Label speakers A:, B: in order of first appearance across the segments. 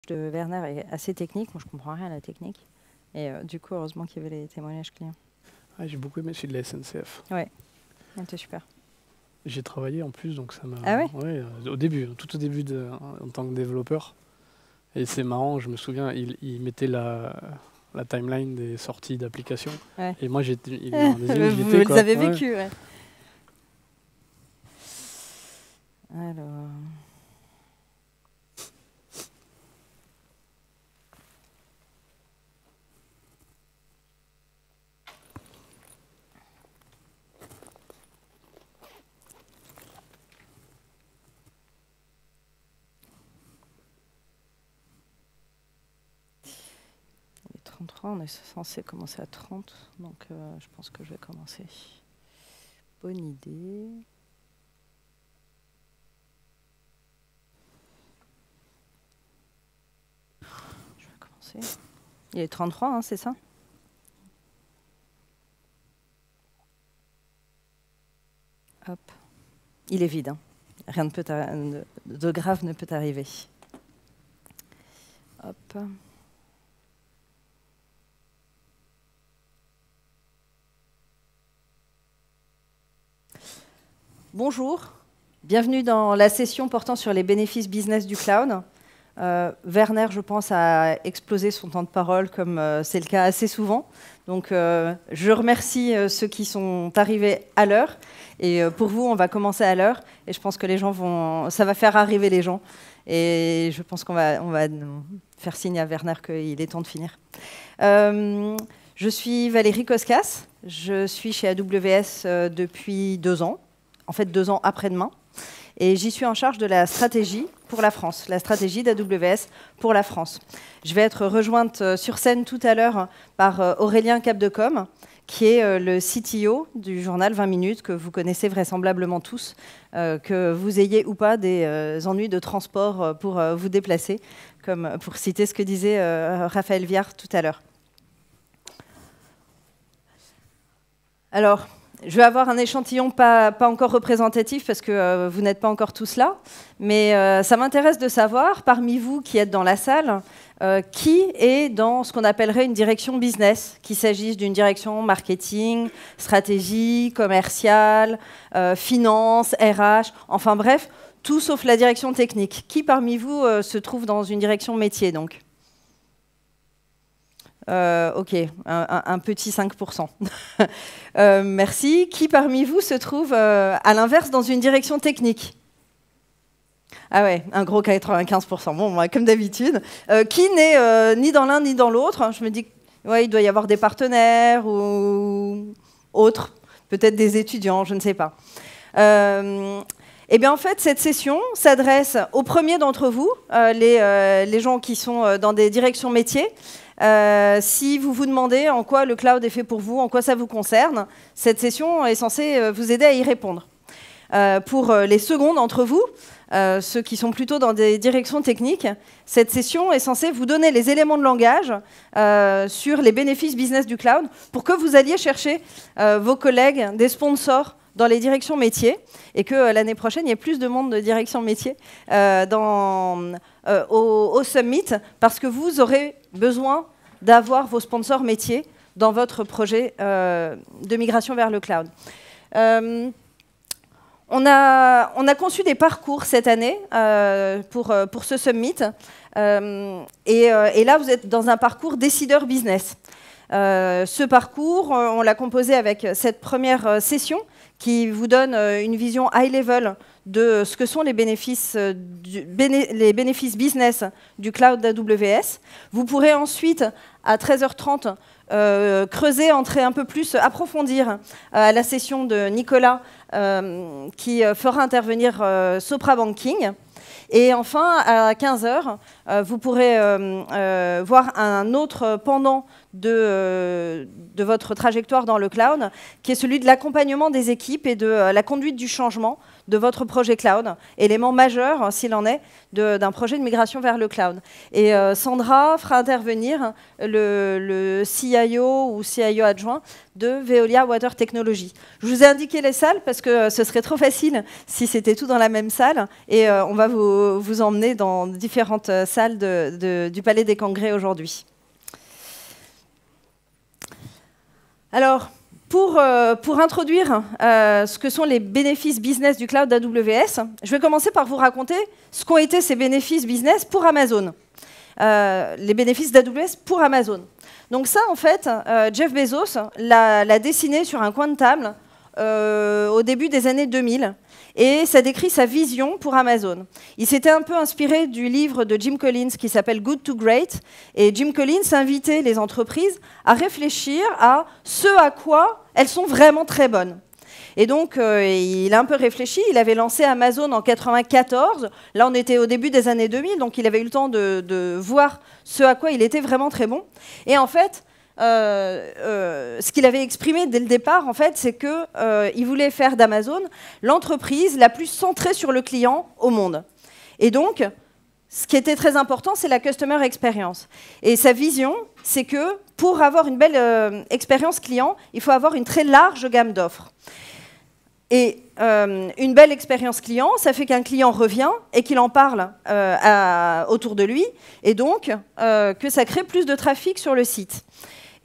A: de Werner est assez technique. Moi, je comprends rien à la technique. Et du coup, heureusement qu'il y avait les témoignages clients.
B: Ah, j'ai beaucoup aimé celui de la SNCF.
A: Ouais, c'était super.
B: J'ai travaillé en plus, donc ça m'a...
A: Ah ouais?
B: Ouais, au début, tout au début en tant que développeur. Et c'est marrant, je me souviens, il mettait la timeline des sorties d'applications.
A: Ouais.
B: Et moi, il en désignait où
A: Vous
B: j'étais,
A: les
B: quoi.
A: avez
B: Ouais.
A: vécus, ouais. Alors... Il est 33, on est censé commencer à 30, donc je pense que je vais commencer. Bonne idée. Je vais commencer. Il est 33, hein, c'est ça? Hop. Il est vide. Hein. Rien de grave ne peut arriver. Hop. Bonjour, bienvenue dans la session portant sur les bénéfices business du cloud. Werner, je pense, a explosé son temps de parole comme c'est le cas assez souvent. Donc, je remercie ceux qui sont arrivés à l'heure. Et pour vous, on va commencer à l'heure. Et je pense que les gens ça va faire arriver les gens. Et je pense qu'on va faire signe à Werner qu'il est temps de finir. Je suis Valérie Koskas. Je suis chez AWS depuis 2 ans. En fait, 2 ans après-demain. Et j'y suis en charge de la stratégie pour la France, la stratégie d'AWS pour la France. Je vais être rejointe sur scène tout à l'heure par Aurélien Capdecom, qui est le CTO du journal 20 minutes, que vous connaissez vraisemblablement tous, que vous ayez ou pas des ennuis de transport pour vous déplacer, comme pour citer ce que disait Raphaël Viard tout à l'heure. Alors, je vais avoir un échantillon pas encore représentatif parce que vous n'êtes pas encore tous là, mais ça m'intéresse de savoir, parmi vous qui êtes dans la salle, qui est dans ce qu'on appellerait une direction business, qu'il s'agisse d'une direction marketing, stratégie, commerciale, finance, RH, enfin bref, tout sauf la direction technique. Qui parmi vous se trouve dans une direction métier donc ? Ok, un petit 5%. Merci. Qui parmi vous se trouve à l'inverse dans une direction technique? Ah ouais, un gros 95%. Bon, moi, comme d'habitude. Qui n'est ni dans l'un ni dans l'autre? Je me dis, ouais, il doit y avoir des partenaires ou autres, peut-être des étudiants, je ne sais pas. Eh bien, en fait, cette session s'adresse aux premiers d'entre vous, les gens qui sont dans des directions métiers. Si vous vous demandez en quoi le cloud est fait pour vous, en quoi ça vous concerne, cette session est censée vous aider à y répondre. Pour les seconds d'entre vous, ceux qui sont plutôt dans des directions techniques, cette session est censée vous donner les éléments de langage sur les bénéfices business du cloud pour que vous alliez chercher vos collègues, des sponsors dans les directions métiers et que l'année prochaine, il y ait plus de monde de direction métier au Summit parce que vous aurez besoin d'avoir vos sponsors métiers dans votre projet de migration vers le cloud. On a conçu des parcours cette année pour ce Summit. Et là, vous êtes dans un parcours décideur business. Ce parcours, on l'a composé avec cette première session qui vous donne une vision high level de ce que sont les bénéfices business du cloud d'AWS. Vous pourrez ensuite, à 13h30, creuser, entrer un peu plus, approfondir à la session de Nicolas qui fera intervenir Sopra Banking. Et enfin, à 15h, vous pourrez voir un autre pendant de votre trajectoire dans le cloud, qui est celui de l'accompagnement des équipes et de la conduite du changement de votre projet cloud, élément majeur, s'il en est, d'un projet de migration vers le cloud. Et Sandra fera intervenir le CIO ou CIO adjoint de Veolia Water Technology. Je vous ai indiqué les salles parce que ce serait trop facile si c'était tout dans la même salle. Et on va vous emmener dans différentes salles du Palais des Congrès aujourd'hui. Alors, pour introduire ce que sont les bénéfices business du cloud d'AWS, je vais commencer par vous raconter ce qu'ont été ces bénéfices business pour Amazon. Les bénéfices d'AWS pour Amazon. Donc ça, en fait, Jeff Bezos l'a dessiné sur un coin de table au début des années 2000. Et ça décrit sa vision pour Amazon. Il s'était un peu inspiré du livre de Jim Collins qui s'appelle Good to Great. Et Jim Collins invitait les entreprises à réfléchir à ce à quoi elles sont vraiment très bonnes. Et donc, il a un peu réfléchi. Il avait lancé Amazon en 1994. Là, on était au début des années 2000, donc il avait eu le temps de voir ce à quoi il était vraiment très bon. Et en fait, ce qu'il avait exprimé dès le départ, en fait, c'est qu'il voulait faire d'Amazon l'entreprise la plus centrée sur le client au monde. Et donc, ce qui était très important, c'est la customer experience. Et sa vision, c'est que pour avoir une belle expérience client, il faut avoir une très large gamme d'offres. Et une belle expérience client, ça fait qu'un client revient et qu'il en parle autour de lui, et donc que ça crée plus de trafic sur le site.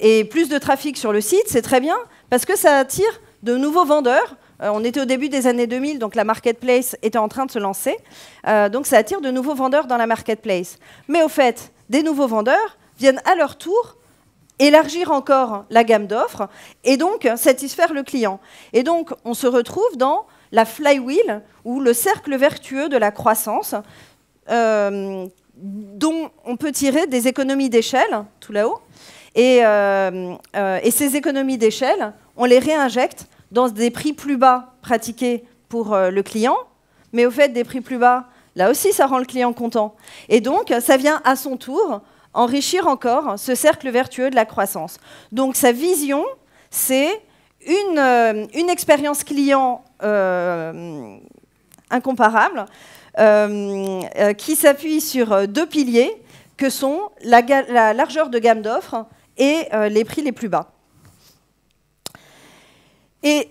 A: Et plus de trafic sur le site, c'est très bien, parce que ça attire de nouveaux vendeurs. On était au début des années 2000, donc la marketplace était en train de se lancer. Donc ça attire de nouveaux vendeurs dans la marketplace. Mais au fait, des nouveaux vendeurs viennent à leur tour élargir encore la gamme d'offres et donc satisfaire le client. Et donc, on se retrouve dans la flywheel, ou le cercle vertueux de la croissance, dont on peut tirer des économies d'échelle, tout là-haut. Et ces économies d'échelle, on les réinjecte dans des prix plus bas pratiqués pour le client. Mais au fait, des prix plus bas, là aussi, ça rend le client content. Et donc, ça vient à son tour enrichir encore ce cercle vertueux de la croissance. Donc sa vision, c'est une expérience client incomparable qui s'appuie sur deux piliers que sont la largeur de gamme d'offres et les prix les plus bas. Et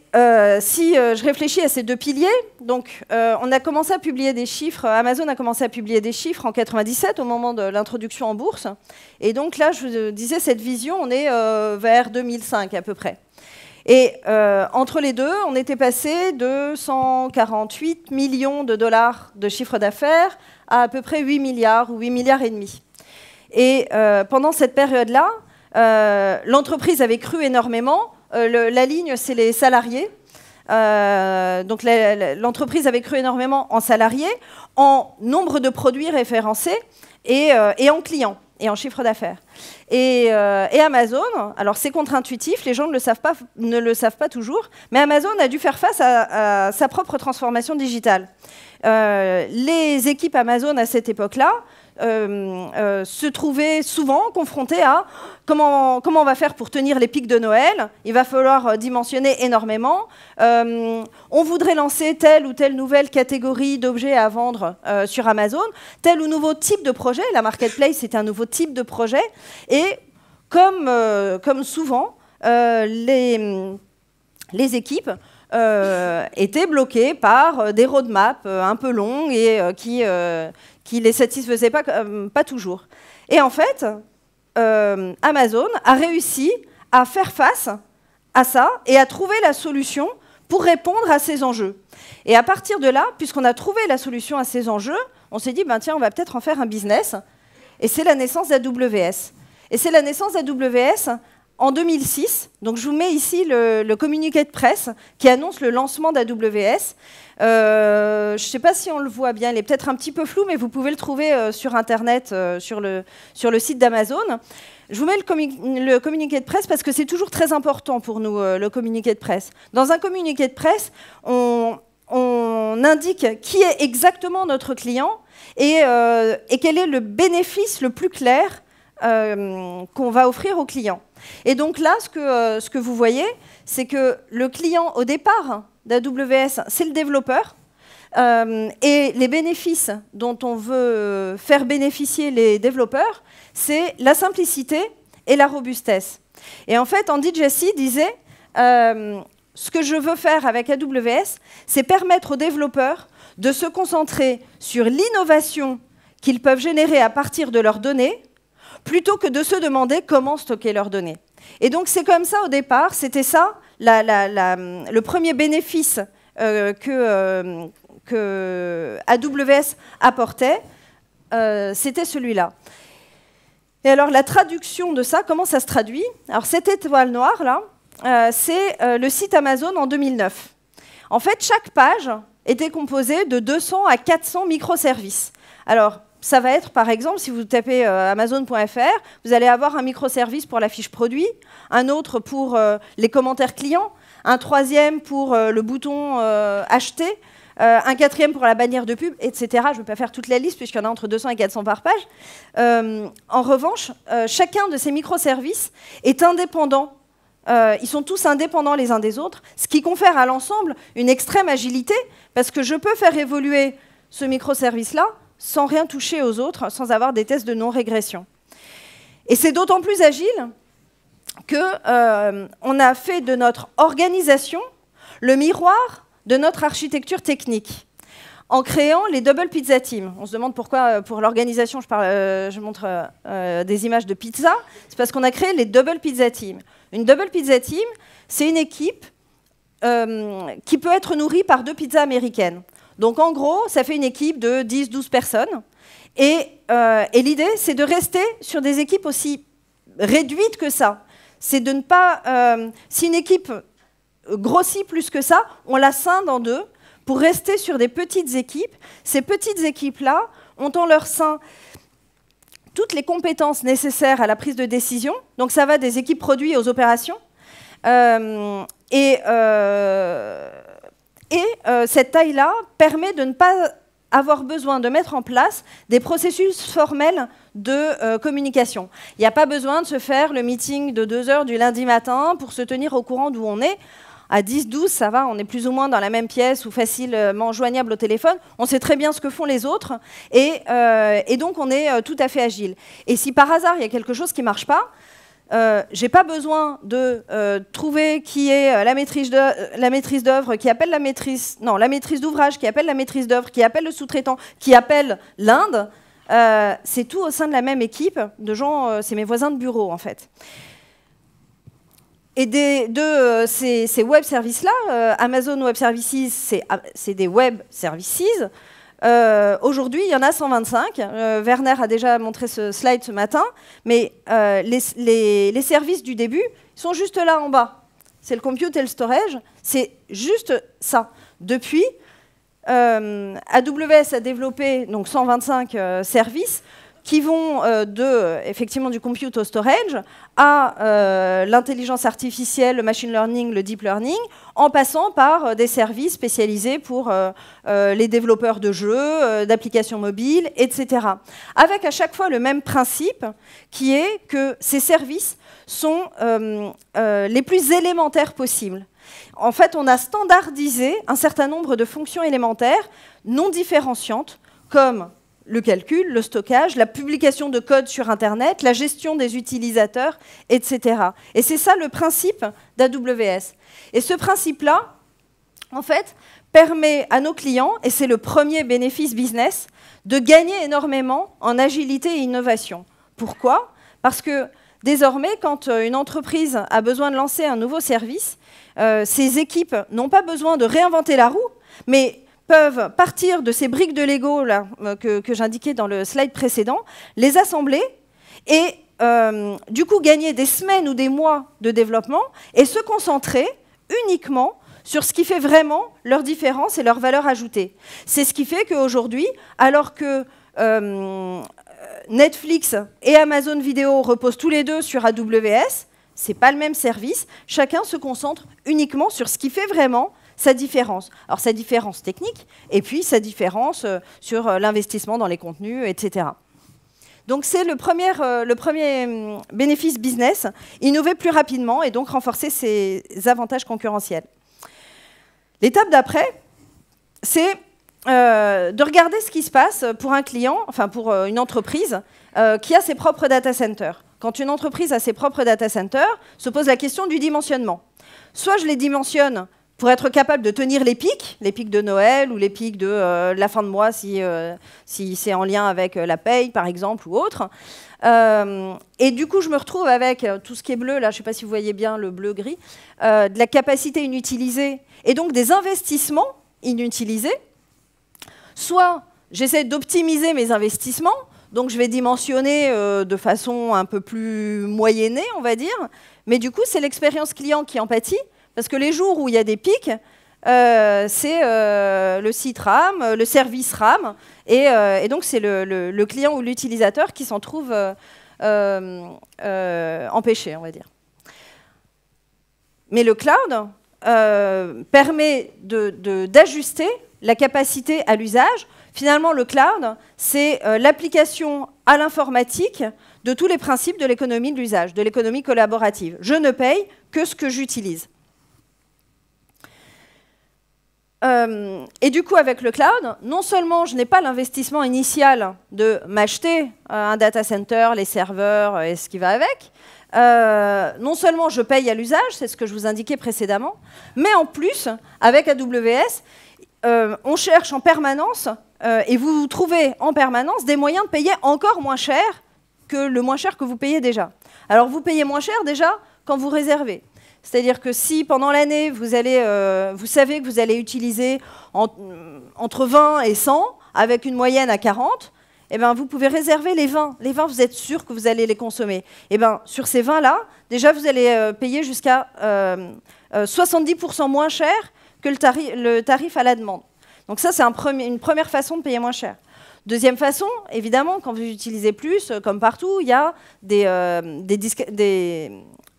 A: si je réfléchis à ces deux piliers, donc on a commencé à publier des chiffres, Amazon a commencé à publier des chiffres en 97 au moment de l'introduction en bourse. Et donc là, je vous disais, cette vision, on est vers 2005 à peu près. Et entre les deux, on était passé de 148 millions de dollars de chiffre d'affaires à peu près 8 milliards ou 8 milliards et demi. Et pendant cette période-là, l'entreprise avait cru énormément. La ligne, c'est les salariés. Donc l'entreprise avait cru énormément en salariés, en nombre de produits référencés et en clients et en chiffre d'affaires. Et Amazon, alors c'est contre-intuitif, les gens ne le savent pas toujours, mais Amazon a dû faire face à sa propre transformation digitale. Les équipes Amazon à cette époque-là se trouvaient souvent confrontés à comment on va faire pour tenir les pics de Noël. Il va falloir dimensionner énormément. On voudrait lancer telle ou telle nouvelle catégorie d'objets à vendre sur Amazon, tel ou nouveau type de projet. La marketplace, c'est un nouveau type de projet. Et comme souvent, les équipes étaient bloquées par des roadmaps un peu longs et qui les satisfaisaient pas toujours. Et en fait, Amazon a réussi à faire face à ça et à trouver la solution pour répondre à ces enjeux. Et à partir de là, puisqu'on a trouvé la solution à ces enjeux, on s'est dit, ben tiens, on va peut-être en faire un business. Et c'est la naissance d'AWS. Et c'est la naissance d'AWS en 2006. Donc je vous mets ici le communiqué de presse qui annonce le lancement d'AWS. Je ne sais pas si on le voit bien, il est peut-être un petit peu flou, mais vous pouvez le trouver sur Internet, sur le site d'Amazon. Je vous mets le communiqué de presse parce que c'est toujours très important pour nous, le communiqué de presse. Dans un communiqué de presse, on indique qui est exactement notre client et quel est le bénéfice le plus clair qu'on va offrir au client. Et donc là, ce que vous voyez, c'est que le client, au départ d'AWS, c'est le développeur. Et les bénéfices dont on veut faire bénéficier les développeurs, c'est la simplicité et la robustesse. Et en fait, Andy Jassy disait ce que je veux faire avec AWS, c'est permettre aux développeurs de se concentrer sur l'innovation qu'ils peuvent générer à partir de leurs données, plutôt que de se demander comment stocker leurs données. Et donc c'est comme ça au départ, c'était ça le premier bénéfice que AWS apportait, c'était celui-là. Et alors la traduction de ça, comment ça se traduit? Alors cette étoile noire là, c'est le site Amazon en 2009. En fait, chaque page était composée de 200 à 400 microservices. Alors ça va être, par exemple, si vous tapez amazon.fr, vous allez avoir un microservice pour la fiche produit, un autre pour les commentaires clients, un troisième pour le bouton acheter, un quatrième pour la bannière de pub, etc. Je ne vais pas faire toute la liste puisqu'il y en a entre 200 et 400 par page. En revanche, chacun de ces microservices est indépendant. Ils sont tous indépendants les uns des autres, ce qui confère à l'ensemble une extrême agilité, parce que je peux faire évoluer ce microservice-là sans rien toucher aux autres, sans avoir des tests de non-régression. Et c'est d'autant plus agile qu'on a fait de notre organisation le miroir de notre architecture technique, en créant les Double Pizza Teams. On se demande pourquoi, pour l'organisation, je montre des images de pizza. C'est parce qu'on a créé les Double Pizza Teams. Une Double Pizza Team, c'est une équipe qui peut être nourrie par 2 pizzas américaines. Donc en gros, ça fait une équipe de 10-12 personnes. Et l'idée, c'est de rester sur des équipes aussi réduites que ça. C'est de ne pas... si une équipe grossit plus que ça, on la scinde en 2 pour rester sur des petites équipes. Ces petites équipes-là ont en leur sein toutes les compétences nécessaires à la prise de décision. Donc ça va des équipes produits aux opérations. Cette taille-là permet de ne pas avoir besoin de mettre en place des processus formels de communication. Il n'y a pas besoin de se faire le meeting de 2 heures du lundi matin pour se tenir au courant d'où on est. À 10-12, ça va, on est plus ou moins dans la même pièce ou facilement joignable au téléphone. On sait très bien ce que font les autres et donc on est tout à fait agile. Et si par hasard, il y a quelque chose qui ne marche pas, je n'ai pas besoin de trouver qui est la maîtrise d'œuvre, qui appelle la maîtrise d'ouvrage, qui appelle la maîtrise d'œuvre, qui appelle le sous-traitant, qui appelle l'Inde. C'est tout au sein de la même équipe de gens, c'est mes voisins de bureau en fait. Et de ces web services-là, Amazon Web Services, c'est des web services. Aujourd'hui, il y en a 125. Werner a déjà montré ce slide ce matin, mais les services du début sont juste là en bas. C'est le compute et le storage, c'est juste ça. Depuis, AWS a développé donc 125 services qui vont effectivement du compute au storage à l'intelligence artificielle, le machine learning, le deep learning, en passant par des services spécialisés pour les développeurs de jeux, d'applications mobiles, etc. Avec à chaque fois le même principe, qui est que ces services sont les plus élémentaires possibles. En fait, on a standardisé un certain nombre de fonctions élémentaires non différenciantes, comme le calcul, le stockage, la publication de code sur Internet, la gestion des utilisateurs, etc. Et c'est ça le principe d'AWS. Et ce principe-là, en fait, permet à nos clients, et c'est le premier bénéfice business, de gagner énormément en agilité et innovation. Pourquoi? Parce que désormais, quand une entreprise a besoin de lancer un nouveau service, ses équipes n'ont pas besoin de réinventer la roue, mais peuvent partir de ces briques de Lego là, que j'indiquais dans le slide précédent, les assembler et du coup gagner des semaines ou des mois de développement et se concentrer uniquement sur ce qui fait vraiment leur différence et leur valeur ajoutée. C'est ce qui fait qu'aujourd'hui, alors que Netflix et Amazon Vidéo reposent tous les deux sur AWS, ce n'est pas le même service, chacun se concentre uniquement sur ce qui fait vraiment sa différence. Alors sa différence technique, et puis sa différence sur l'investissement dans les contenus, etc. Donc c'est le premier bénéfice business, innover plus rapidement et donc renforcer ses avantages concurrentiels. L'étape d'après, c'est de regarder ce qui se passe pour un client, enfin pour une entreprise qui a ses propres data centers. Quand une entreprise a ses propres data centers, se pose la question du dimensionnement. Soit je les dimensionne pour être capable de tenir les pics de Noël ou les pics de la fin de mois si c'est en lien avec la paye, par exemple, ou autre. Et du coup, je me retrouve avec tout ce qui est bleu, là, je ne sais pas si vous voyez bien le bleu-gris, de la capacité inutilisée et donc des investissements inutilisés. Soit j'essaie d'optimiser mes investissements, donc je vais dimensionner de façon un peu plus moyennée, on va dire, mais du coup, c'est l'expérience client qui en pâtit, parce que les jours où il y a des pics, c'est le site RAM, le service RAM, et donc c'est le client ou l'utilisateur qui s'en trouve empêché, on va dire. Mais le cloud permet d'ajuster la capacité à l'usage. Finalement, le cloud, c'est l'application à l'informatique de tous les principes de l'économie de l'usage, de l'économie collaborative. Je ne paye que ce que j'utilise. Et du coup, avec le cloud, non seulement je n'ai pas l'investissement initial de m'acheter un data center, les serveurs et ce qui va avec, non seulement je paye à l'usage, c'est ce que je vous indiquais précédemment, mais en plus, avec AWS, on cherche en permanence, et vous trouvez en permanence des moyens de payer encore moins cher que le moins cher que vous payez déjà. Alors vous payez moins cher déjà quand vous réservez. C'est-à-dire que si pendant l'année, vous savez que vous allez utiliser entre 20 et 100, avec une moyenne à 40, eh ben, vous pouvez réserver les 20. Les 20, vous êtes sûr que vous allez les consommer. Eh ben, sur ces 20-là, déjà, vous allez payer jusqu'à 70% moins cher que le tarif à la demande. Donc ça, c'est une première façon de payer moins cher. Deuxième façon, évidemment, quand vous utilisez plus, comme partout, il y a des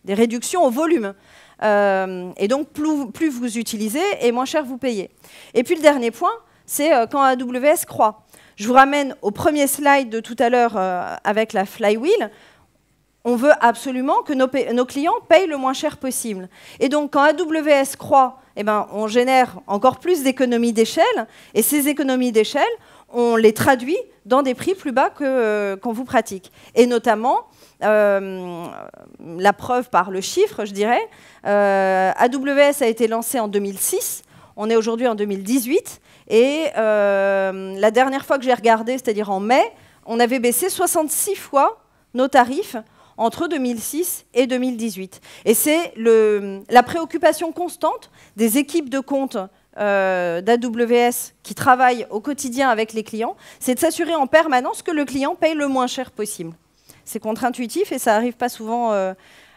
A: réductions au volume. Et donc, plus vous utilisez, et moins cher vous payez. Et puis, le dernier point, c'est quand AWS croît. Je vous ramène au premier slide de tout à l'heure avec la flywheel. On veut absolument que nos clients payent le moins cher possible. Et donc, quand AWS croît, eh ben, on génère encore plus d'économies d'échelle. Et ces économies d'échelle, on les traduit dans des prix plus bas qu'on vous pratique. Et notamment, la preuve par le chiffre, je dirais, AWS a été lancé en 2006, on est aujourd'hui en 2018, et la dernière fois que j'ai regardé, c'est-à-dire en mai, on avait baissé 66 fois nos tarifs entre 2006 et 2018. Et c'est la préoccupation constante des équipes de compte d'AWS qui travaillent au quotidien avec les clients, c'est de s'assurer en permanence que le client paye le moins cher possible. C'est contre-intuitif et ça n'arrive pas souvent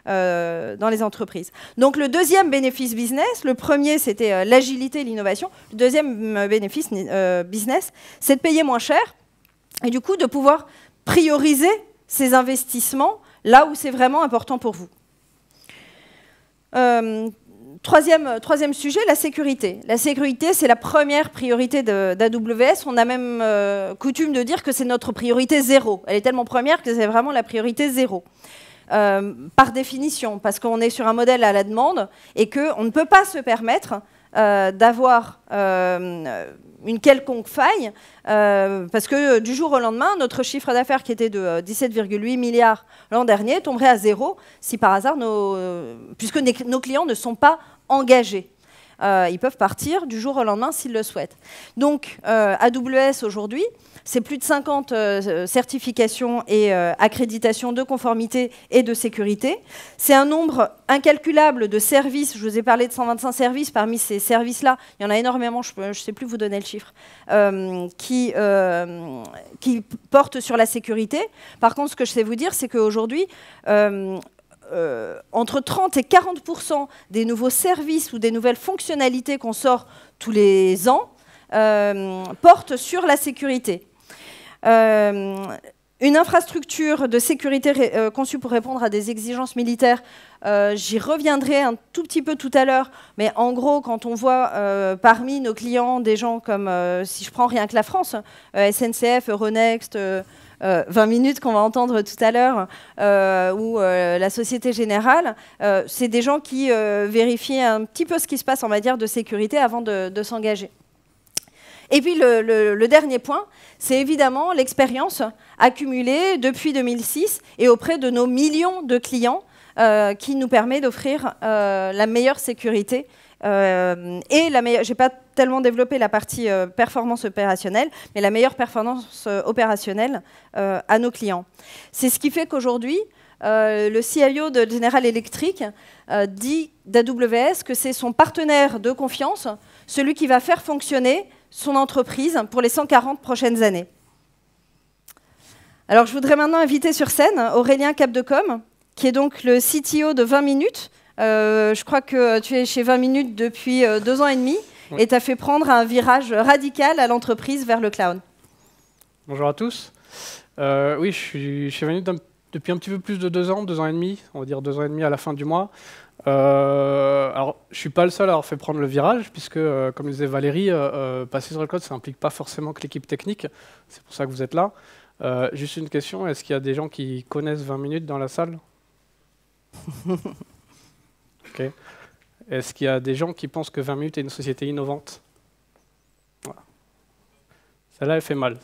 A: dans les entreprises. Donc le deuxième bénéfice business, le premier c'était l'agilité et l'innovation, le deuxième bénéfice business, c'est de payer moins cher et du coup de pouvoir prioriser ces investissements là où c'est vraiment important pour vous. Troisième sujet, la sécurité. La sécurité, c'est la première priorité d'AWS. On a même coutume de dire que c'est notre priorité zéro. Elle est tellement première que c'est vraiment la priorité zéro. Par définition, parce qu'on est sur un modèle à la demande et qu'on ne peut pas se permettre d'avoir une quelconque faille, parce que du jour au lendemain, notre chiffre d'affaires qui était de 17,8 milliards l'an dernier tomberait à zéro si par hasard, puisque nos clients ne sont pas engagés. Ils peuvent partir du jour au lendemain s'ils le souhaitent. Donc, AWS aujourd'hui, c'est plus de 50 certifications et accréditations de conformité et de sécurité. C'est un nombre incalculable de services. Je vous ai parlé de 125 services. Parmi ces services-là, il y en a énormément, je ne sais plus vous donner le chiffre, qui portent sur la sécurité. Par contre, ce que je sais vous dire, c'est qu'aujourd'hui, entre 30 et 40% des nouveaux services ou des nouvelles fonctionnalités qu'on sort tous les ans portent sur la sécurité. Une infrastructure de sécurité conçue pour répondre à des exigences militaires, j'y reviendrai un tout petit peu tout à l'heure, mais en gros, quand on voit parmi nos clients des gens comme, si je prends rien que la France, SNCF, Euronext, 20 minutes qu'on va entendre tout à l'heure, ou la Société Générale, c'est des gens qui vérifient un petit peu ce qui se passe en matière de sécurité avant de s'engager. Et puis le dernier point, c'est évidemment l'expérience accumulée depuis 2006 et auprès de nos millions de clients qui nous permet d'offrir la meilleure sécurité et la meilleure. J'ai pas tellement développé la partie performance opérationnelle, mais la meilleure performance opérationnelle à nos clients. C'est ce qui fait qu'aujourd'hui, le CIO de General Electric dit d'AWS que c'est son partenaire de confiance, celui qui va faire fonctionner son entreprise pour les 140 prochaines années. Alors, je voudrais maintenant inviter sur scène Aurélien Capdecom, qui est donc le CTO de 20 minutes. Je crois que tu es chez 20 minutes depuis 2 ans et demi, oui. Et tu as fait prendre un virage radical à l'entreprise vers le cloud.
B: Bonjour à tous. Oui, je suis chez 20 minutes depuis un petit peu plus de 2 ans et demi, on va dire 2 ans et demi à la fin du mois. Alors, je ne suis pas le seul à avoir fait prendre le virage, puisque, comme disait Valérie, passer sur le cloud, ça n'implique pas forcément que l'équipe technique. C'est pour ça que vous êtes là. Juste une question, est-ce qu'il y a des gens qui connaissent 20 minutes dans la salle? Okay. Est-ce qu'il y a des gens qui pensent que 20 minutes est une société innovante? Voilà. Celle-là, elle fait mal.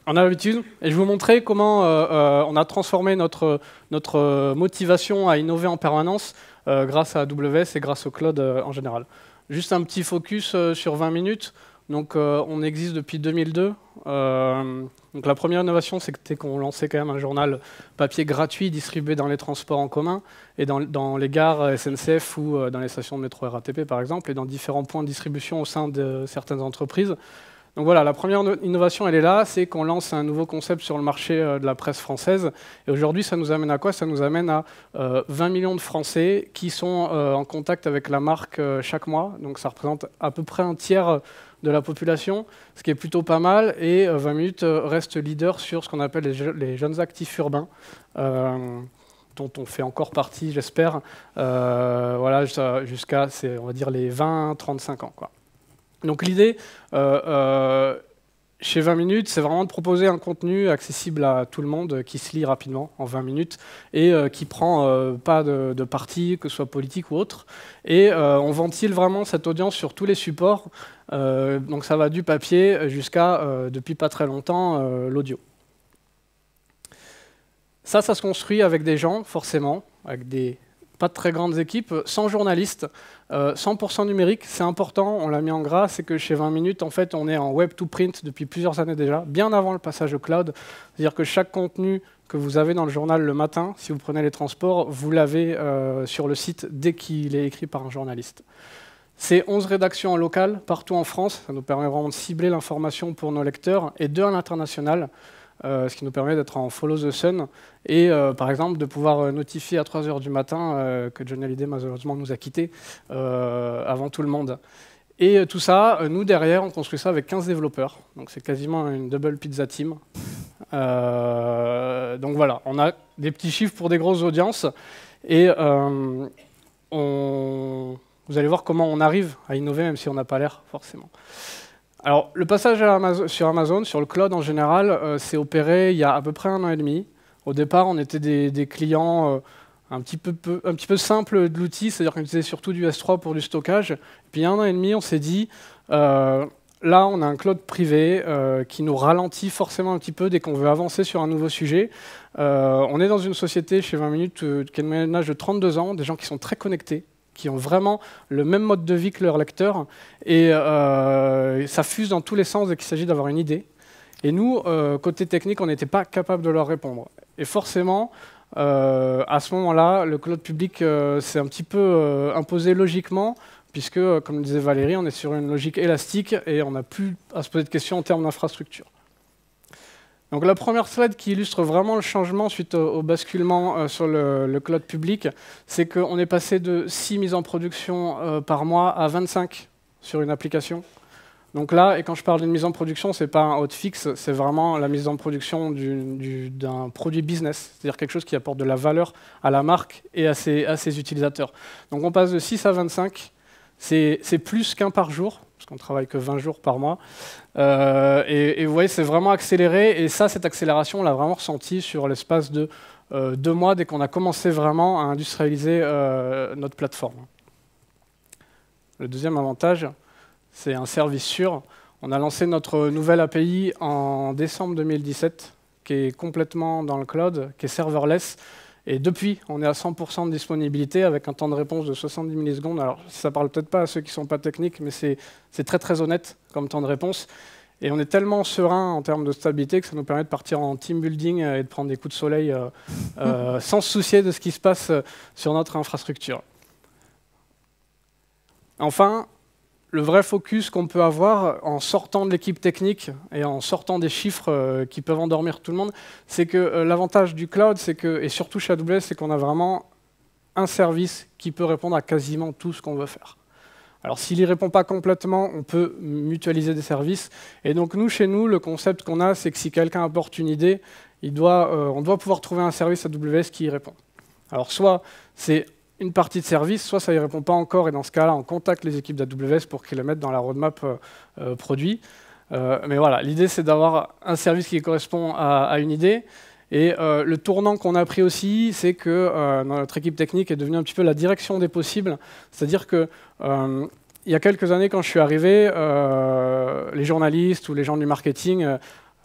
B: On a l'habitude, et je vais vous montrer comment on a transformé notre motivation à innover en permanence grâce à AWS et grâce au cloud en général. Juste un petit focus sur 20 minutes. Donc, on existe depuis 2002. Donc, la première innovation, c'était qu'on lançait quand même un journal papier gratuit distribué dans les transports en commun et dans les gares SNCF ou dans les stations de métro RATP, par exemple, et dans différents points de distribution au sein de certaines entreprises. Donc voilà, la première innovation, elle est là, c'est qu'on lance un nouveau concept sur le marché de la presse française. Et aujourd'hui, ça nous amène à quoi? Ça nous amène à 20 millions de Français qui sont en contact avec la marque chaque mois. Donc ça représente à peu près un tiers de la population, ce qui est plutôt pas mal. Et 20 minutes reste leader sur ce qu'on appelle les jeunes actifs urbains, dont on fait encore partie, j'espère, voilà, jusqu'à, on va dire, les 20-35 ans, quoi. Donc l'idée, chez 20 minutes, c'est vraiment de proposer un contenu accessible à tout le monde, qui se lit rapidement en 20 minutes et qui prend pas de parti, que ce soit politique ou autre. Et on ventile vraiment cette audience sur tous les supports. Donc ça va du papier jusqu'à, depuis pas très longtemps, l'audio. Ça se construit avec des gens, forcément, avec des pas de très grandes équipes, sans journalistes, 100% numérique, c'est important, on l'a mis en gras, c'est que chez 20 minutes, en fait, on est en web to print depuis plusieurs années déjà, bien avant le passage au cloud. C'est-à-dire que chaque contenu que vous avez dans le journal le matin, si vous prenez les transports, vous l'avez sur le site dès qu'il est écrit par un journaliste. C'est 11 rédactions en local, partout en France, ça nous permet vraiment de cibler l'information pour nos lecteurs, et 2 à l'international. Ce qui nous permet d'être en follow the sun et par exemple de pouvoir notifier à 3 h du matin que Johnny Hallyday malheureusement nous a quittés avant tout le monde. Et tout ça, nous derrière, on construit ça avec 15 développeurs, donc c'est quasiment une double pizza team. Donc voilà, on a des petits chiffres pour des grosses audiences et vous allez voir comment on arrive à innover même si on n'a pas l'air forcément. Alors, le passage sur Amazon, sur le cloud en général, s'est opéré il y a à peu près 1 an et demi. Au départ, on était des clients un petit peu simples de l'outil, c'est-à-dire qu'on utilisait surtout du S3 pour du stockage. Et puis, il y a 1 an et demi, on s'est dit, là, on a un cloud privé qui nous ralentit forcément un petit peu dès qu'on veut avancer sur un nouveau sujet. On est dans une société, chez 20 minutes, qui a une moyenne d'âge de 32 ans, des gens qui sont très connectés, qui ont vraiment le même mode de vie que leurs lecteurs, et ça fuse dans tous les sens dès qu'il s'agit d'avoir une idée. Et nous, côté technique, on n'était pas capable de leur répondre. Et forcément, à ce moment-là, le cloud public s'est un petit peu imposé logiquement, puisque, comme disait Valérie, on est sur une logique élastique et on n'a plus à se poser de questions en termes d'infrastructure. Donc la première slide qui illustre vraiment le changement suite au basculement sur le cloud public, c'est qu'on est passé de 6 mises en production par mois à 25 sur une application. Donc là, et quand je parle d'une mise en production, ce n'est pas un hotfix, c'est vraiment la mise en production d'un produit business, c'est-à-dire quelque chose qui apporte de la valeur à la marque et à ses utilisateurs. Donc on passe de 6 à 25, c'est plus qu'un par jour, parce qu'on ne travaille que 20 jours par mois. Et vous voyez, c'est vraiment accéléré. Et ça, cette accélération, on l'a vraiment ressenti sur l'espace de 2 mois, dès qu'on a commencé vraiment à industrialiser notre plateforme. Le deuxième avantage, c'est un service sûr. On a lancé notre nouvelle API en décembre 2017, qui est complètement dans le cloud, qui est serverless. Et depuis, on est à 100% de disponibilité avec un temps de réponse de 70 millisecondes. Alors, ça ne parle peut-être pas à ceux qui ne sont pas techniques, mais c'est très très honnête comme temps de réponse. Et on est tellement serein en termes de stabilité que ça nous permet de partir en team building et de prendre des coups de soleil sans se soucier de ce qui se passe sur notre infrastructure. Enfin, le vrai focus qu'on peut avoir en sortant de l'équipe technique et en sortant des chiffres qui peuvent endormir tout le monde, c'est que l'avantage du cloud, et surtout chez AWS, c'est qu'on a vraiment un service qui peut répondre à quasiment tout ce qu'on veut faire. Alors s'il n'y répond pas complètement, on peut mutualiser des services. Et donc nous, chez nous, le concept qu'on a, c'est que si quelqu'un apporte une idée, on doit pouvoir trouver un service AWS qui y répond. Alors soit c'est une partie de service, soit ça n'y répond pas encore, et dans ce cas-là, on contacte les équipes d'AWS pour qu'ils le mettent dans la roadmap produit. Mais voilà, l'idée, c'est d'avoir un service qui correspond à une idée. Et le tournant qu'on a pris aussi, c'est que notre équipe technique est devenue un petit peu la direction des possibles. C'est-à-dire que il y a quelques années, quand je suis arrivé, les journalistes ou les gens du marketing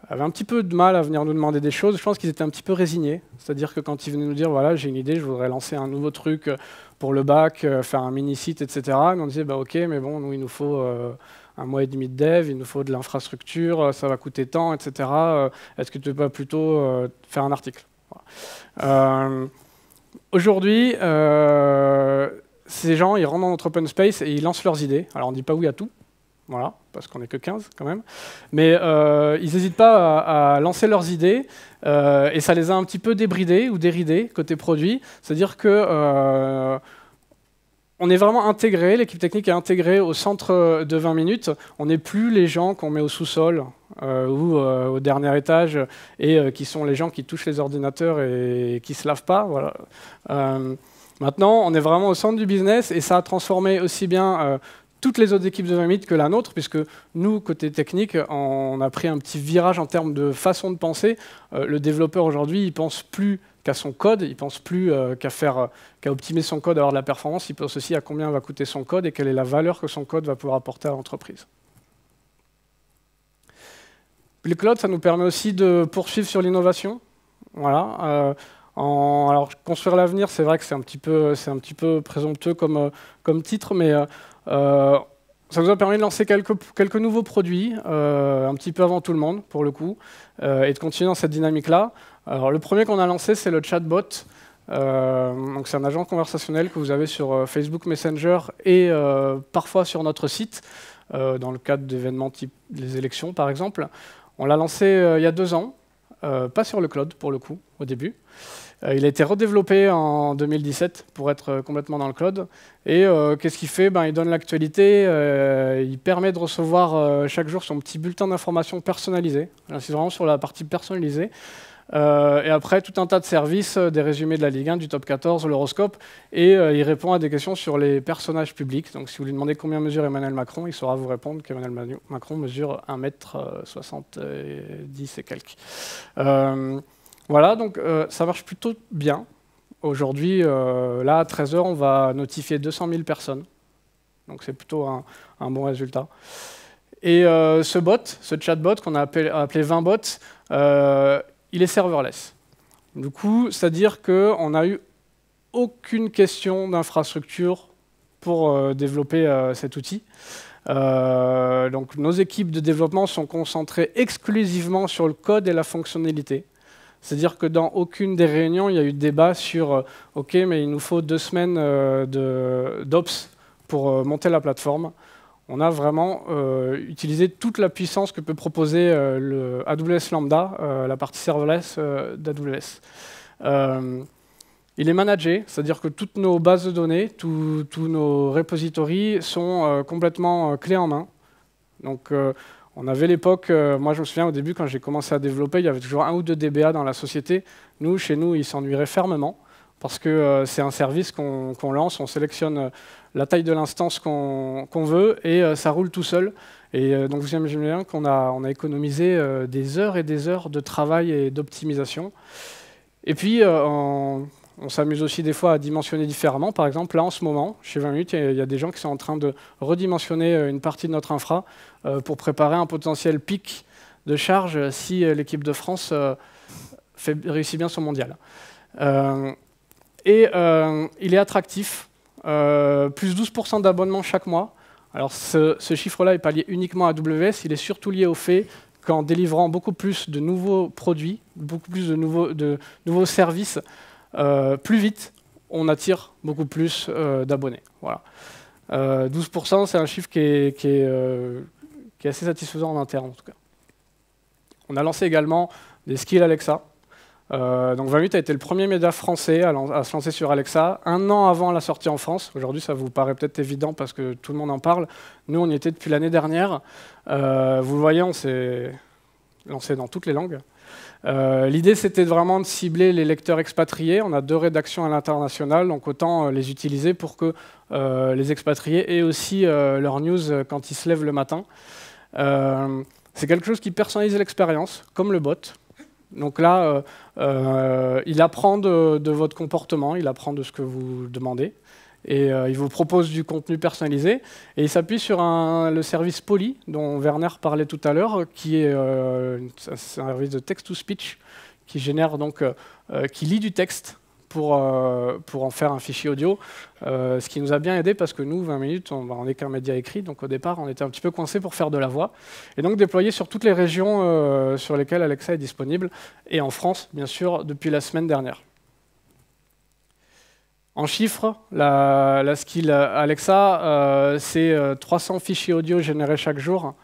B: avaient un petit peu de mal à venir nous demander des choses. Je pense qu'ils étaient un petit peu résignés. C'est-à-dire que quand ils venaient nous dire, voilà, j'ai une idée, je voudrais lancer un nouveau truc pour le bac, faire un mini-site, etc. Et on disait, bah, ok, mais bon, nous, il nous faut un mois et demi de dev, il nous faut de l'infrastructure, ça va coûter tant, etc. Est-ce que tu ne peux pas plutôt faire un article? Voilà. Aujourd'hui, ces gens, ils rentrent dans notre open space et ils lancent leurs idées. Alors, on ne dit pas oui à tout. Voilà, parce qu'on n'est que 15 quand même. Mais ils n'hésitent pas à lancer leurs idées et ça les a un petit peu débridés ou déridés côté produit. C'est-à-dire que on est vraiment intégré, l'équipe technique est intégrée au centre de 20 minutes. On n'est plus les gens qu'on met au sous-sol ou au dernier étage et qui sont les gens qui touchent les ordinateurs et qui ne se lavent pas. Voilà. Maintenant, on est vraiment au centre du business et ça a transformé aussi bien toutes les autres équipes de 20 minutes que la nôtre, puisque nous, côté technique, on a pris un petit virage en termes de façon de penser. Le développeur aujourd'hui, il pense plus qu'à son code, il pense plus qu'à optimiser son code, avoir de la performance, il pense aussi à combien va coûter son code et quelle est la valeur que son code va pouvoir apporter à l'entreprise. Le cloud, ça nous permet aussi de poursuivre sur l'innovation. Voilà. Alors, construire l'avenir, c'est vrai que c'est un petit peu présomptueux comme titre, mais ça nous a permis de lancer quelques nouveaux produits, un petit peu avant tout le monde, pour le coup, et de continuer dans cette dynamique-là. Alors, le premier qu'on a lancé, c'est le chatbot. Donc, c'est un agent conversationnel que vous avez sur Facebook Messenger et parfois sur notre site, dans le cadre d'événements type les élections, par exemple. On l'a lancé il y a 2 ans, pas sur le cloud, pour le coup, au début. Il a été redéveloppé en 2017 pour être complètement dans le cloud. Et qu'est-ce qu'il fait? Il donne l'actualité, il permet de recevoir chaque jour son petit bulletin d'information personnalisé. C'est vraiment sur la partie personnalisée. Et après, tout un tas de services, des résumés de la Ligue 1, du top 14, l'horoscope. Et il répond à des questions sur les personnages publics. Donc si vous lui demandez combien mesure Emmanuel Macron, il saura vous répondre qu'Emmanuel Macron mesure 1m70 et quelques. Voilà, donc ça marche plutôt bien. Aujourd'hui, là, à 13 h, on va notifier 200 000 personnes. Donc c'est plutôt un bon résultat. Et ce chatbot qu'on a appelé 20 bots, il est serverless. Du coup, c'est-à-dire qu'on n'a eu aucune question d'infrastructure pour développer cet outil. Donc nos équipes de développement sont concentrées exclusivement sur le code et la fonctionnalité. C'est-à-dire que dans aucune des réunions, il y a eu de débat sur OK, mais il nous faut 2 semaines d'ops pour monter la plateforme. On a vraiment utilisé toute la puissance que peut proposer le AWS Lambda, la partie serverless d'AWS. Il est managé, c'est-à-dire que toutes nos bases de données, tous nos repositories sont complètement clés en main. Donc, on avait l'époque, moi je me souviens au début quand j'ai commencé à développer, il y avait toujours 1 ou 2 DBA dans la société. Chez nous, ils s'ennuieraient fermement parce que c'est un service qu'on lance, on sélectionne la taille de l'instance qu'on veut et ça roule tout seul. Et donc vous imaginez bien qu'on a économisé des heures et des heures de travail et d'optimisation. Et puis, on On s'amuse aussi des fois à dimensionner différemment. Par exemple, là en ce moment, chez 20 minutes, il y a des gens qui sont en train de redimensionner une partie de notre infra pour préparer un potentiel pic de charge si l'équipe de France réussit bien son mondial. Il est attractif, plus 12% d'abonnements chaque mois. Alors ce chiffre-là n'est pas lié uniquement à AWS, il est surtout lié au fait qu'en délivrant beaucoup plus de nouveaux produits, beaucoup plus de nouveaux services, plus vite, on attire beaucoup plus d'abonnés. Voilà. 12%, c'est un chiffre qui est assez satisfaisant en interne, en tout cas. On a lancé également des skills Alexa. Donc 20 minutes a été le premier média français à se lancer sur Alexa, un an avant la sortie en France. Aujourd'hui, ça vous paraît peut-être évident parce que tout le monde en parle. Nous, on y était depuis l'année dernière. Vous le voyez, on s'est lancé dans toutes les langues. L'idée, c'était vraiment de cibler les lecteurs expatriés. On a 2 rédactions à l'international, donc autant les utiliser pour que les expatriés aient aussi leurs news quand ils se lèvent le matin. C'est quelque chose qui personnalise l'expérience, comme le bot. Donc là, il apprend de votre comportement, il apprend de ce que vous demandez, et il vous propose du contenu personnalisé. Et il s'appuie sur le service Poly, dont Werner parlait tout à l'heure, qui est un service de text-to-speech qui génère donc, qui lit du texte pour en faire un fichier audio, ce qui nous a bien aidé parce que nous, 20 minutes, on n'est qu'un média écrit, donc au départ, on était un petit peu coincé pour faire de la voix, et donc déployé sur toutes les régions sur lesquelles Alexa est disponible, et en France, bien sûr, depuis la semaine dernière. En chiffres, la skill Alexa, c'est 300 fichiers audio générés chaque jour.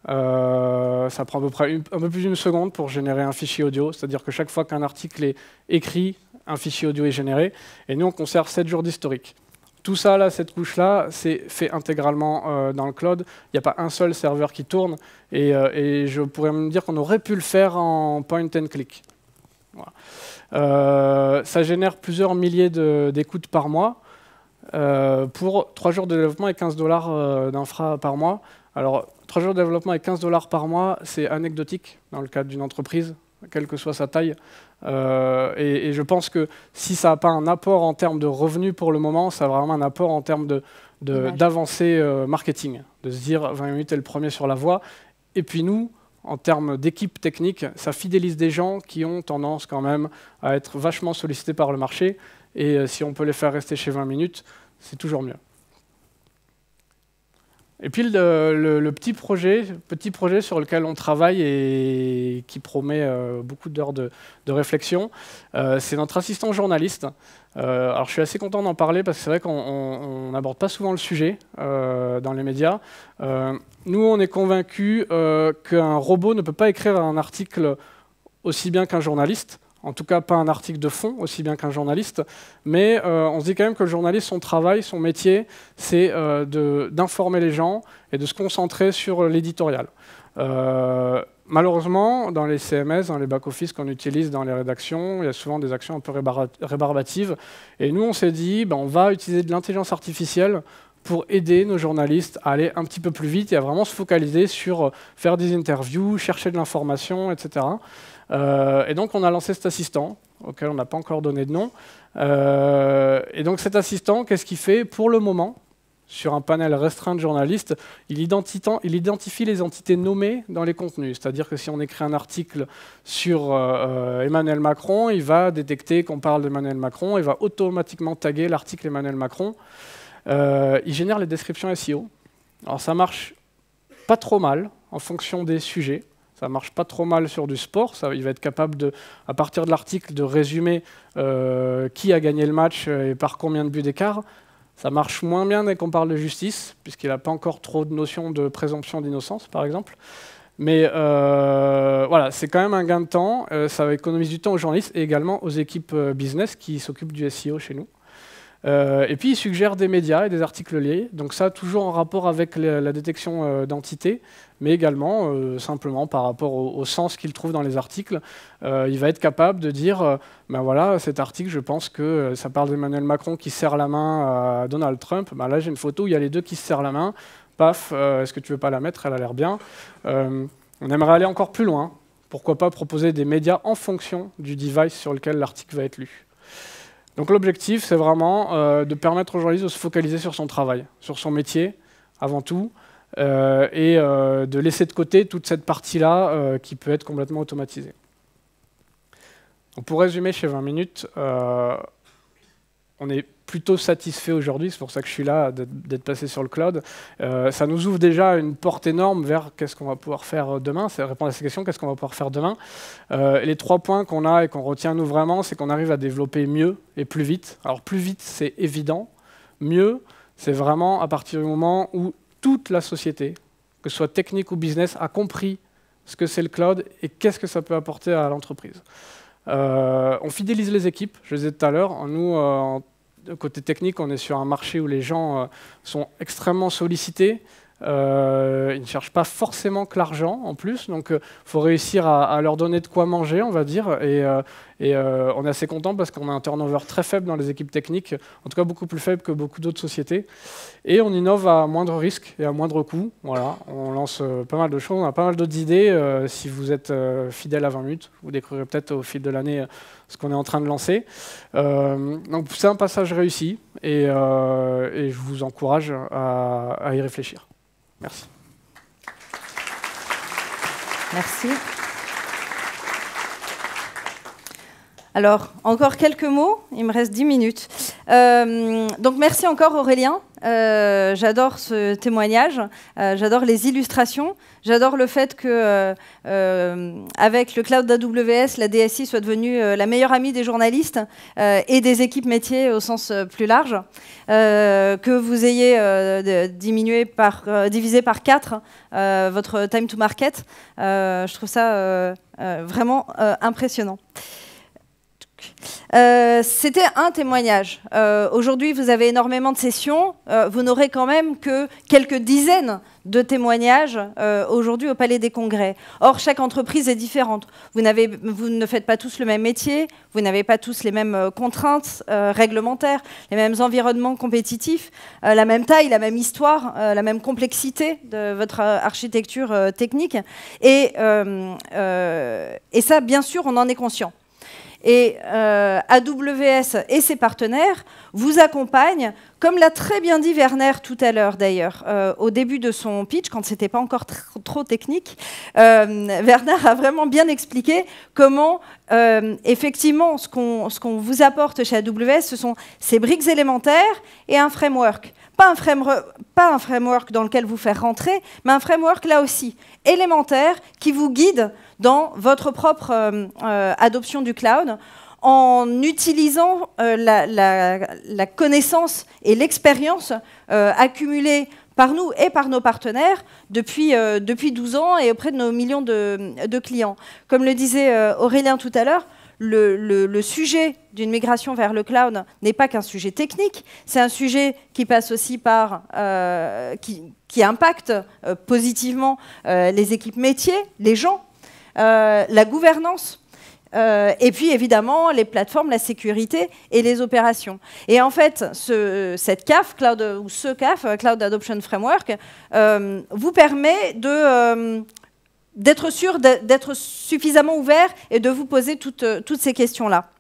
B: Ça prend à peu près un peu plus d'une seconde pour générer un fichier audio, c'est-à-dire que chaque fois qu'un article est écrit, un fichier audio est généré, et nous on conserve 7 jours d'historique. Tout ça, là, cette couche-là, c'est fait intégralement dans le cloud. Il n'y a pas un seul serveur qui tourne, et je pourrais me dire qu'on aurait pu le faire en point and click. Voilà. Ça génère plusieurs milliers d'écoutes par mois, pour 3 jours de développement et 15 $ d'infra par mois. Alors, 3 jours de développement et 15 $ par mois, c'est anecdotique dans le cadre d'une entreprise, quelle que soit sa taille. Et je pense que si ça n'a pas un apport en termes de revenus pour le moment, ça a vraiment un apport en termes d'avancée marketing, de se dire 20 minutes est le premier sur la voie. Et puis nous, en termes d'équipe technique, ça fidélise des gens qui ont tendance quand même à être vachement sollicités par le marché. Et si on peut les faire rester chez 20 minutes, c'est toujours mieux. Et puis le petit projet sur lequel on travaille et qui promet beaucoup d'heures de réflexion, c'est notre assistant journaliste. Alors je suis assez content d'en parler parce que c'est vrai qu'on n'aborde pas souvent le sujet dans les médias. Nous, on est convaincus qu'un robot ne peut pas écrire un article aussi bien qu'un journaliste. En tout cas, pas un article de fond, aussi bien qu'un journaliste. Mais on se dit quand même que le journaliste, son travail, son métier, c'est d'informer les gens et de se concentrer sur l'éditorial. Malheureusement, dans les CMS, dans les back-office qu'on utilise dans les rédactions, il y a souvent des actions un peu rébarbatives. Et nous, on s'est dit, on va utiliser de l'intelligence artificielle pour aider nos journalistes à aller un petit peu plus vite et à vraiment se focaliser sur faire des interviews, chercher de l'information, etc. Et donc, on a lancé cet assistant, auquel on n'a pas encore donné de nom. Et donc, cet assistant, qu'est-ce qu'il fait? Pour le moment, sur un panel restreint de journalistes, il identifie les entités nommées dans les contenus. C'est-à-dire que si on écrit un article sur Emmanuel Macron, il va détecter qu'on parle d'Emmanuel Macron, il va automatiquement taguer l'article Emmanuel Macron. Il génère les descriptions SEO. Alors, ça marche pas trop mal en fonction des sujets. Ça marche pas trop mal sur du sport. Il va être capable, à partir de l'article, de résumer qui a gagné le match et par combien de buts d'écart. Ça marche moins bien dès qu'on parle de justice, puisqu'il n'a pas encore trop de notion de présomption d'innocence, par exemple. Mais voilà, c'est quand même un gain de temps. Ça va économiser du temps aux journalistes et également aux équipes business qui s'occupent du SEO chez nous. Et puis, il suggère des médias et des articles liés. Donc ça, toujours en rapport avec la détection d'entités, mais également simplement par rapport au sens qu'il trouve dans les articles. Il va être capable de dire, ben voilà, cet article, je pense que ça parle d'Emmanuel Macron qui serre la main à Donald Trump. Ben là, j'ai une photo où il y a les deux qui se serrent la main. Paf, est-ce que tu veux pas la mettre? Elle a l'air bien. On aimerait aller encore plus loin. Pourquoi pas proposer des médias en fonction du device sur lequel l'article va être lu. Donc l'objectif, c'est vraiment de permettre aux journalistes de se focaliser sur son travail, sur son métier, avant tout, et de laisser de côté toute cette partie-là qui peut être complètement automatisée. Donc pour résumer, chez 20 minutes, on est plutôt satisfait aujourd'hui, c'est pour ça que je suis là, d'être passé sur le cloud. Ça nous ouvre déjà une porte énorme vers qu'est-ce qu'on va pouvoir faire demain, c'est répondre à ces questions, qu'est-ce qu'on va pouvoir faire demain. Les 3 points qu'on a et qu'on retient nous vraiment, c'est qu'on arrive à développer mieux et plus vite. Alors plus vite, c'est évident. Mieux, c'est vraiment à partir du moment où toute la société, que ce soit technique ou business, a compris ce que c'est le cloud et qu'est-ce que ça peut apporter à l'entreprise. On fidélise les équipes, je le disais tout à l'heure. Nous, côté technique, on est sur un marché où les gens sont extrêmement sollicités. Ils ne cherchent pas forcément que l'argent en plus, donc il faut réussir à leur donner de quoi manger, on va dire. Et on est assez content parce qu'on a un turnover très faible dans les équipes techniques, en tout cas beaucoup plus faible que beaucoup d'autres sociétés. Et on innove à moindre risque et à moindre coût. Voilà, on lance pas mal de choses, on a pas mal d'autres idées. Si vous êtes fidèle à 20 minutes, vous découvrirez peut-être au fil de l'année ce qu'on est en train de lancer. Donc c'est un passage réussi et je vous encourage à y réfléchir. Merci.
A: Merci. Alors, encore quelques mots, il me reste 10 minutes. Donc merci encore Aurélien, j'adore ce témoignage, j'adore les illustrations, j'adore le fait que avec le cloud d'AWS, la DSI soit devenue la meilleure amie des journalistes et des équipes métiers au sens plus large, que vous ayez divisé par 4 votre time to market. Je trouve ça vraiment impressionnant. C'était un témoignage. Aujourd'hui, vous avez énormément de sessions. Vous n'aurez quand même que quelques dizaines de témoignages aujourd'hui au Palais des Congrès. Or, chaque entreprise est différente. Vous ne faites pas tous le même métier, vous n'avez pas tous les mêmes contraintes réglementaires, les mêmes environnements compétitifs, la même taille, la même histoire, la même complexité de votre architecture technique. Et ça, bien sûr, on en est conscient. Et AWS et ses partenaires vous accompagnent, comme l'a très bien dit Werner tout à l'heure d'ailleurs, au début de son pitch, quand c'était pas encore trop technique, Werner a vraiment bien expliqué comment, effectivement, ce qu'on vous apporte chez AWS, ce sont ces briques élémentaires et un framework. Pas un framework dans lequel vous faire rentrer, mais un framework là aussi, élémentaire, qui vous guide dans votre propre adoption du cloud, en utilisant la connaissance et l'expérience accumulée par nous et par nos partenaires depuis 12 ans et auprès de nos millions de clients. Comme le disait Aurélien tout à l'heure, le sujet d'une migration vers le cloud n'est pas qu'un sujet technique, c'est un sujet qui passe aussi par, qui impacte positivement les équipes métiers, les gens, la gouvernance, et puis évidemment les plateformes, la sécurité et les opérations. Et en fait, cette CAF, ce CAF, Cloud Adoption Framework, vous permet d'être sûr d'être suffisamment ouvert et de vous poser toutes ces questions-là.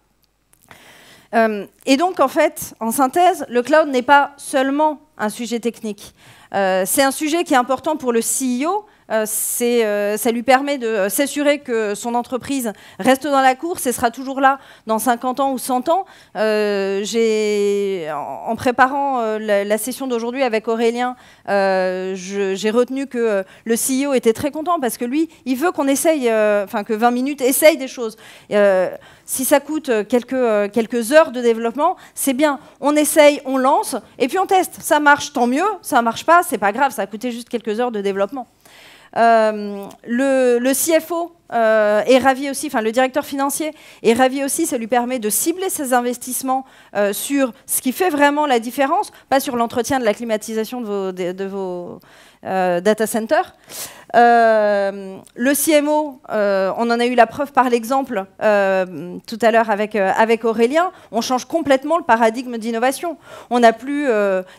A: Et donc, en fait, en synthèse, le cloud n'est pas seulement un sujet technique. C'est un sujet qui est important pour le CEO. Ça lui permet de s'assurer que son entreprise reste dans la course et sera toujours là dans 50 ans ou 100 ans. En préparant la session d'aujourd'hui avec Aurélien, j'ai retenu que le CEO était très content parce que lui, il veut qu'on essaye, que 20 minutes essaye des choses. Si ça coûte quelques heures de développement, c'est bien. On essaye, on lance et puis on teste. Ça marche, tant mieux. Ça ne marche pas, c'est pas grave. Ça a coûté juste quelques heures de développement. Le CFO est ravi aussi, enfin le directeur financier est ravi aussi, ça lui permet de cibler ses investissements sur ce qui fait vraiment la différence, pas sur l'entretien de la climatisation de vos data centers. Le CMO, on en a eu la preuve par l'exemple tout à l'heure avec Aurélien, on change complètement le paradigme d'innovation. On n'a plus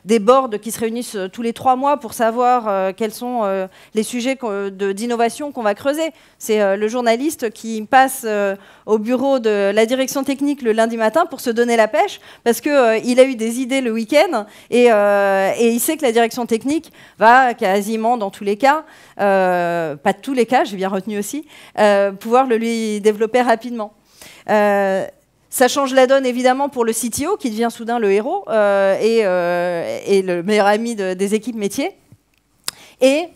A: des boards qui se réunissent tous les 3 mois pour savoir quels sont les sujets d'innovation qu'on va creuser. C'est le journaliste qui passe au bureau de la direction technique le lundi matin pour se donner la pêche, parce qu'il a eu des idées le week-end, et il sait que la direction technique va quasiment, dans tous les cas, pas de tous les cas, j'ai bien retenu aussi, pouvoir le lui développer rapidement. Ça change la donne évidemment pour le CTO qui devient soudain le héros et le meilleur ami des équipes métiers. Et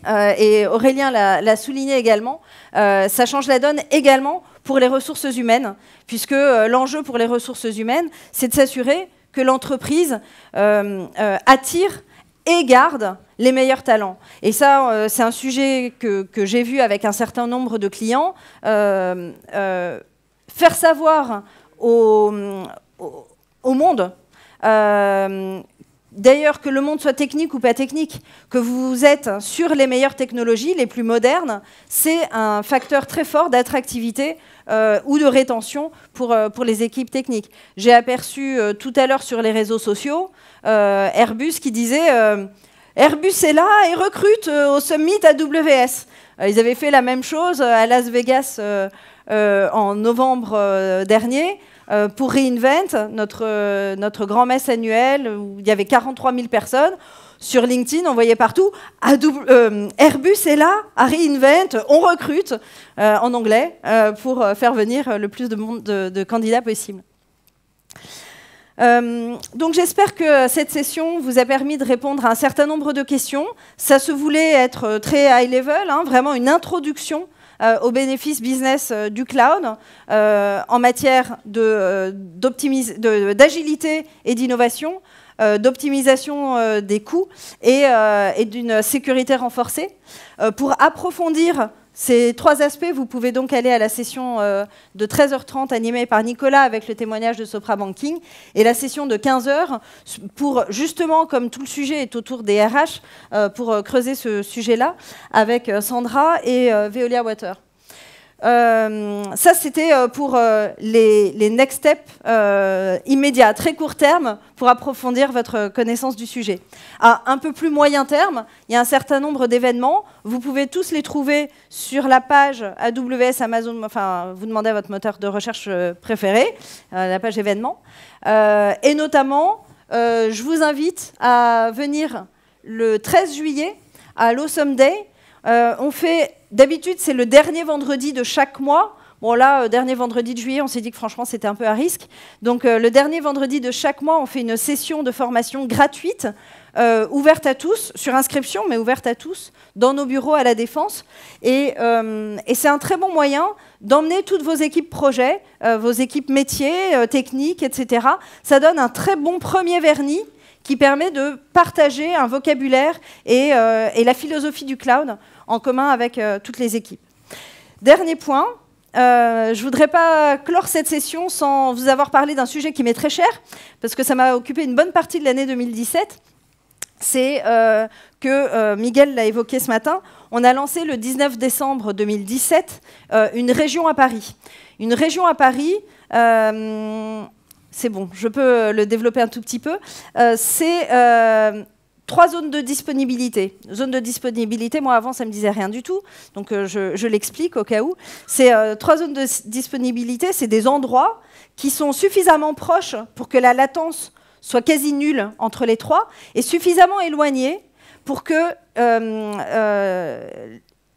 A: Aurélien l'a souligné également, ça change la donne également pour les ressources humaines, puisque l'enjeu pour les ressources humaines, c'est de s'assurer que l'entreprise attire et garde les meilleurs talents. Et ça, c'est un sujet que j'ai vu avec un certain nombre de clients. Faire savoir au monde, d'ailleurs que le monde soit technique ou pas technique, que vous êtes sur les meilleures technologies, les plus modernes, c'est un facteur très fort d'attractivité ou de rétention pour les équipes techniques. J'ai aperçu tout à l'heure sur les réseaux sociaux Airbus qui disait Airbus est là et recrute au Summit AWS. Ils avaient fait la même chose à Las Vegas en novembre dernier. Pour reInvent, notre grand messe annuel, où il y avait 43 000 personnes. Sur LinkedIn, on voyait partout Airbus est là, à reInvent, on recrute en anglais pour faire venir le plus de candidats possible. Donc j'espère que cette session vous a permis de répondre à un certain nombre de questions. Ça se voulait être très high level, hein, vraiment une introduction aux bénéfices business du cloud en matière d'agilité et d'innovation, d'optimisation des coûts et d'une sécurité renforcée. Pour approfondir ces trois aspects, vous pouvez donc aller à la session de 13h30 animée par Nicolas avec le témoignage de Sopra Banking et la session de 15h pour justement, comme tout le sujet est autour des RH, pour creuser ce sujet-là avec Sandra et Veolia Water. Ça, c'était pour les next steps immédiats, très court terme, pour approfondir votre connaissance du sujet. À un peu plus moyen terme, il y a un certain nombre d'événements. Vous pouvez tous les trouver sur la page AWS Amazon, enfin, vous demandez à votre moteur de recherche préféré, la page événements. Et notamment, je vous invite à venir le 13 juillet à l'Awesome Day. On fait, d'habitude, c'est le dernier vendredi de chaque mois. Bon là, dernier vendredi de juillet, on s'est dit que franchement, c'était un peu à risque. Donc le dernier vendredi de chaque mois, on fait une session de formation gratuite, ouverte à tous, sur inscription, mais ouverte à tous, dans nos bureaux à La Défense. Et c'est un très bon moyen d'emmener toutes vos équipes projets, vos équipes métiers, techniques, etc. Ça donne un très bon premier vernis qui permet de partager un vocabulaire et la philosophie du cloud en commun avec toutes les équipes. Dernier point, je ne voudrais pas clore cette session sans vous avoir parlé d'un sujet qui m'est très cher, parce que ça m'a occupé une bonne partie de l'année 2017. C'est que Miguel l'a évoqué ce matin, on a lancé le 19 décembre 2017 une région à Paris. Une région à Paris... c'est bon, je peux le développer un tout petit peu. C'est 3 zones de disponibilité. Zone de disponibilité, moi avant ça ne me disait rien du tout, donc je l'explique au cas où. C'est 3 zones de disponibilité, c'est des endroits qui sont suffisamment proches pour que la latence soit quasi nulle entre les 3 et suffisamment éloignés pour que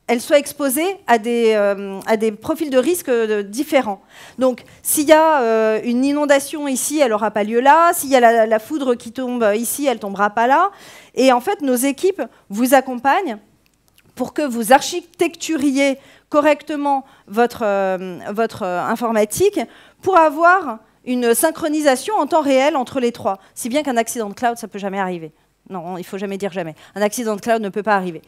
A: elle soit exposée à des profils de risque différents. Donc, s'il y a une inondation ici, elle n'aura pas lieu là. S'il y a la foudre qui tombe ici, elle ne tombera pas là. Et en fait, nos équipes vous accompagnent pour que vous architecturiez correctement votre informatique pour avoir une synchronisation en temps réel entre les 3. Si bien qu'un accident de cloud, ça ne peut jamais arriver. Non, il ne faut jamais dire jamais. Un accident de cloud ne peut pas arriver.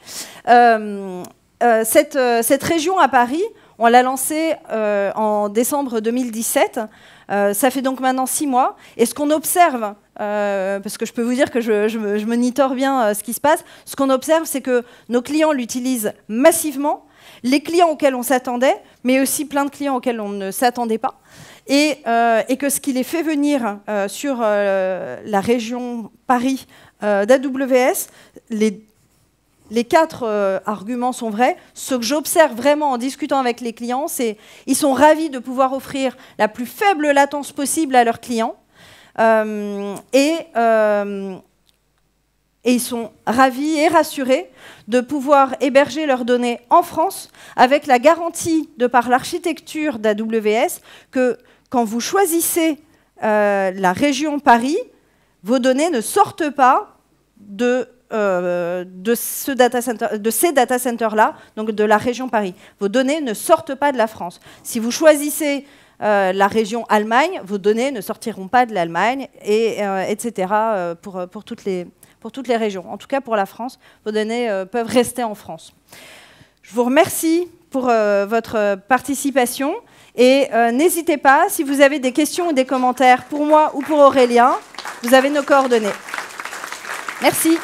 A: Cette région à Paris, on l'a lancée en décembre 2017. Ça fait donc maintenant 6 mois. Et ce qu'on observe, parce que je peux vous dire que je monitore bien ce qui se passe, ce qu'on observe, c'est que nos clients l'utilisent massivement, les clients auxquels on s'attendait, mais aussi plein de clients auxquels on ne s'attendait pas. Et que ce qui les fait venir sur la région Paris d'AWS, les 4 arguments sont vrais. Ce que j'observe vraiment en discutant avec les clients, c'est qu'ils sont ravis de pouvoir offrir la plus faible latence possible à leurs clients. Et ils sont ravis et rassurés de pouvoir héberger leurs données en France avec la garantie, de par l'architecture d'AWS, que quand vous choisissez la région Paris, vos données ne sortent pas de ces data centers-là, donc de la région Paris. Vos données ne sortent pas de la France. Si vous choisissez la région Allemagne, vos données ne sortiront pas de l'Allemagne, etc. Pour toutes les régions. En tout cas, pour la France, vos données peuvent rester en France. Je vous remercie pour votre participation. Et n'hésitez pas, si vous avez des questions ou des commentaires pour moi ou pour Aurélien, vous avez nos coordonnées. Merci.